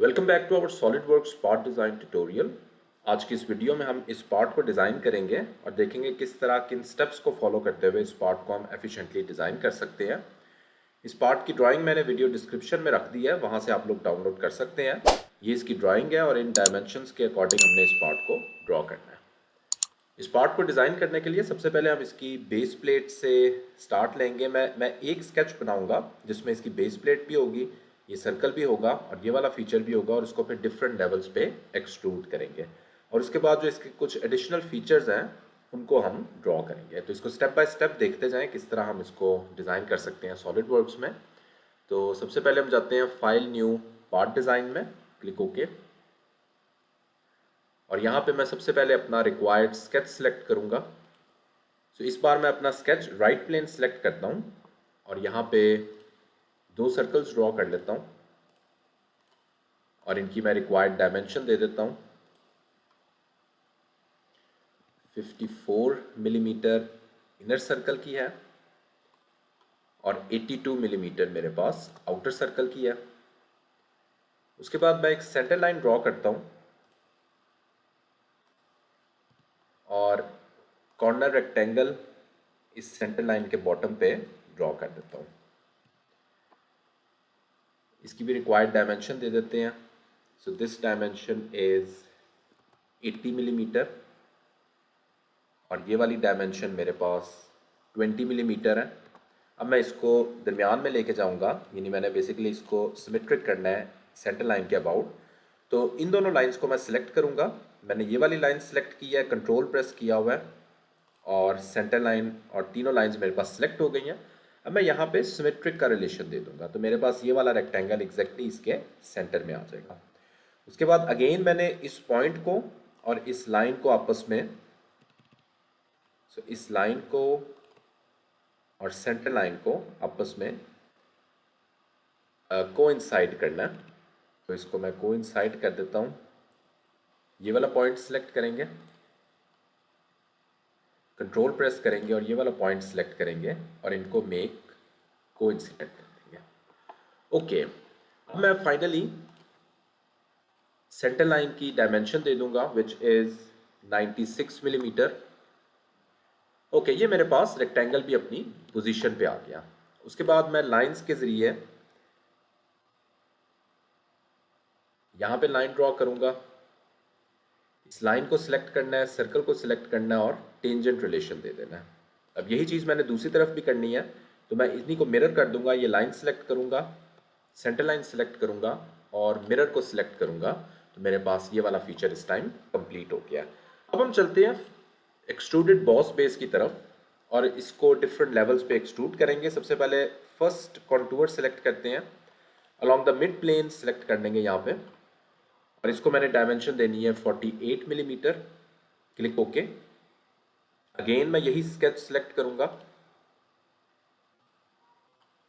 Welcome back to our SolidWorks part design tutorial. आज की इस वीडियो में हम इस पार्ट को डिज़ाइन करेंगे और देखेंगे किस तरह किन स्टेप्स को फॉलो करते हुए इस पार्ट को हम एफिशिएंटली डिज़ाइन कर सकते हैं। इस पार्ट की ड्राइंग मैंने वीडियो डिस्क्रिप्शन में रख दी है, वहाँ से आप लोग डाउनलोड कर सकते हैं। ये इसकी ड्राइंग है और इन डायमेंशंस के अकॉर्डिंग हमने इस पार्ट को ड्रॉ करना है। इस पार्ट को डिज़ाइन करने के लिए सबसे पहले हम इसकी बेस प्लेट से स्टार्ट लेंगे। मैं एक स्केच बनाऊंगा जिसमें इसकी बेस प्लेट भी होगी, ये सर्कल भी होगा और ये वाला फीचर भी होगा और उसको फिर डिफरेंट लेवल्स पे एक्सट्रूड करेंगे और उसके बाद जो इसके कुछ एडिशनल फीचर्स हैं उनको हम ड्रॉ करेंगे। तो इसको स्टेप बाय स्टेप देखते जाएं किस तरह हम इसको डिज़ाइन कर सकते हैं सॉलिड वर्क्स में। तो सबसे पहले हम जाते हैं फाइल न्यू पार्ट डिज़ाइन में, क्लिक ओके। और यहाँ पे मैं सबसे पहले अपना रिक्वायर्ड स्केच सेलेक्ट करूँगा। तो इस बार मैं अपना स्केच राइट प्लेन सेलेक्ट करता हूँ और यहाँ पे दो सर्कल्स ड्रॉ कर लेता हूँ और इनकी मैं रिक्वायर्ड डायमेंशन दे देता हूँ। 54 मिलीमीटर इनर सर्कल की है और 82 मिलीमीटर मेरे पास आउटर सर्कल की है। उसके बाद मैं एक सेंटर लाइन ड्रॉ करता हूँ और कॉर्नर रेक्टेंगल इस सेंटर लाइन के बॉटम पे ड्रॉ कर देता हूँ। इसकी भी रिक्वायर्ड डायमेंशन दे देते हैं। So this dimension is 80 millimetre और ये वाली डायमेंशन मेरे पास 20 मिलीमीटर है। अब मैं इसको दरमियान में लेके जाऊंगा, यानी मैंने बेसिकली इसको सिमेट्रिक करना है सेंटर लाइन के अबाउट। तो इन दोनों लाइंस को मैं सिलेक्ट करूंगा। मैंने ये वाली लाइन सेलेक्ट की है, कंट्रोल प्रेस किया हुआ है और सेंटर लाइन और तीनों लाइंस मेरे पास सिलेक्ट हो गई हैं। अब मैं यहाँ पे सिमेट्रिक का रिलेशन दे दूंगा तो मेरे पास ये वाला रेक्टेंगल एग्जैक्टली इसके सेंटर में आ जाएगा। उसके बाद अगेन मैंने इस पॉइंट को और इस लाइन को आपस में, इस लाइन को और सेंटर लाइन को आपस में कोइंसाइड करना है। तो इसको मैं कोइंसाइड कर देता हूँ। ये वाला पॉइंट सिलेक्ट करेंगे, कंट्रोल प्रेस करेंगे और ये वाला पॉइंट सिलेक्ट करेंगे और इनको मेक कोइंसिडेंट कर देंगे। ओके, अब मैं फाइनली सेंटर लाइन की डायमेंशन दे दूंगा विच इज 96 मिलीमीटर। ओके, ये मेरे पास रेक्टेंगल भी अपनी पोजीशन पे आ गया। उसके बाद मैं लाइंस के जरिए यहाँ पे लाइन ड्रॉ करूंगा। इस लाइन को सिलेक्ट करना है, सर्कल को सिलेक्ट करना है और टेंजेंट रिलेशन दे देना है। अब यही चीज़ मैंने दूसरी तरफ भी करनी है तो मैं इन्हीं को मिरर कर दूंगा। ये लाइन सिलेक्ट करूंगा, सेंटर लाइन सिलेक्ट करूंगा और मिरर को सिलेक्ट करूंगा तो मेरे पास ये वाला फीचर इस टाइम कंप्लीट हो गया। अब हम चलते हैं एक्सट्रूडेड बॉस बेस की तरफ और इसको डिफरेंट लेवल्स पे एक्सट्रूड करेंगे। सबसे पहले फर्स्ट कॉन्टूर सेलेक्ट करते हैं, along the mid plane select कर लेंगे यहाँ पे और इसको मैंने डायमेंशन देनी है 48 मिलीमीटर। Click okay. अगेन मैं यही स्केच सेलेक्ट करूंगा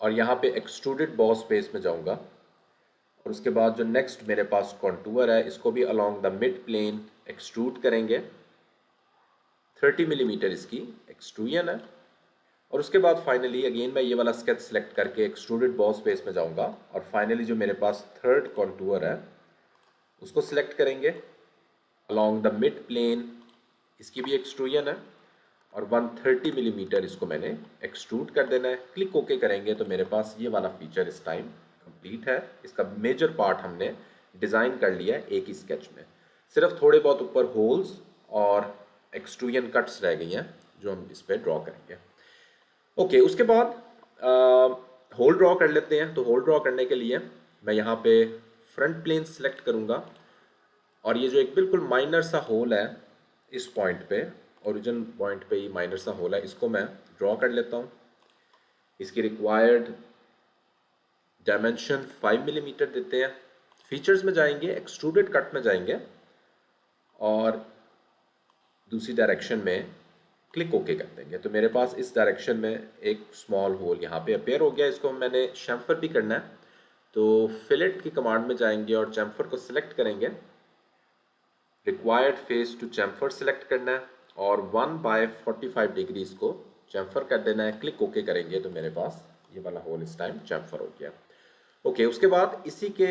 और यहाँ पे एक्सट्रूडेड बॉस बेस में जाऊंगा और उसके बाद जो नेक्स्ट मेरे पास कॉन्टूर है इसको भी along the mid plane extrude करेंगे। 30 मिलीमीटर इसकी एक्सट्रूजन है और उसके बाद फाइनली अगेन मैं ये वाला स्केच सेलेक्ट करके एक्सट्रूडेड बॉस बेस में जाऊंगा और फाइनली जो मेरे पास थर्ड कॉन्टूर है उसको सिलेक्ट करेंगे अलॉन्ग द मिड प्लेन। इसकी भी एक्सट्रूजन है और 130 मिलीमीटर इसको मैंने एक्सट्रूड कर देना है। क्लिक ओके करेंगे तो मेरे पास ये वाला फीचर इस टाइम कंप्लीट है। इसका मेजर पार्ट हमने डिज़ाइन कर लिया है एक ही स्केच में। सिर्फ थोड़े बहुत ऊपर होल्स और एक्सट्रूजन कट्स रह गई हैं जो हम इस पर ड्रॉ करेंगे। ओके, उसके बाद होल ड्रॉ कर लेते हैं। तो होल ड्रॉ करने के लिए मैं यहाँ पे फ्रंट प्लेन सेलेक्ट करूँगा और ये जो एक बिल्कुल माइनर सा होल है इस पॉइंट पे, ओरिजिन पॉइंट पे ये माइनर सा होल है, इसको मैं ड्रॉ कर लेता हूँ। इसकी रिक्वायर्ड डायमेंशन 5 मिलीमीटर देते हैं। फीचर्स में जाएंगे, एक्सट्रूडेड कट में जाएंगे और दूसरी डायरेक्शन में क्लिक ओके कर देंगे तो मेरे पास इस डायरेक्शन में एक स्मॉल होल यहाँ पे अपेयर हो गया। इसको मैंने चैम्फर भी करना है तो फिलेट की कमांड में जाएंगे और चैम्फर को सिलेक्ट करेंगे। Required face to chamfer select करना है और 1/45 डिग्री इसको चैम्फर कर देना है। क्लिक ओके करेंगे तो मेरे पास ये वाला होल इस टाइम चैम्फर हो गया। ओके, उसके बाद इसी के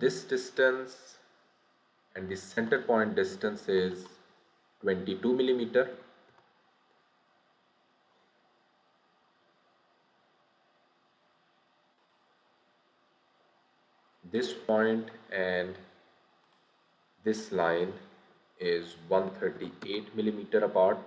This distance and the center point distance is 22 millimeter. This point and this line is 138 millimeter apart.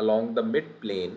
along the mid plane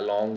along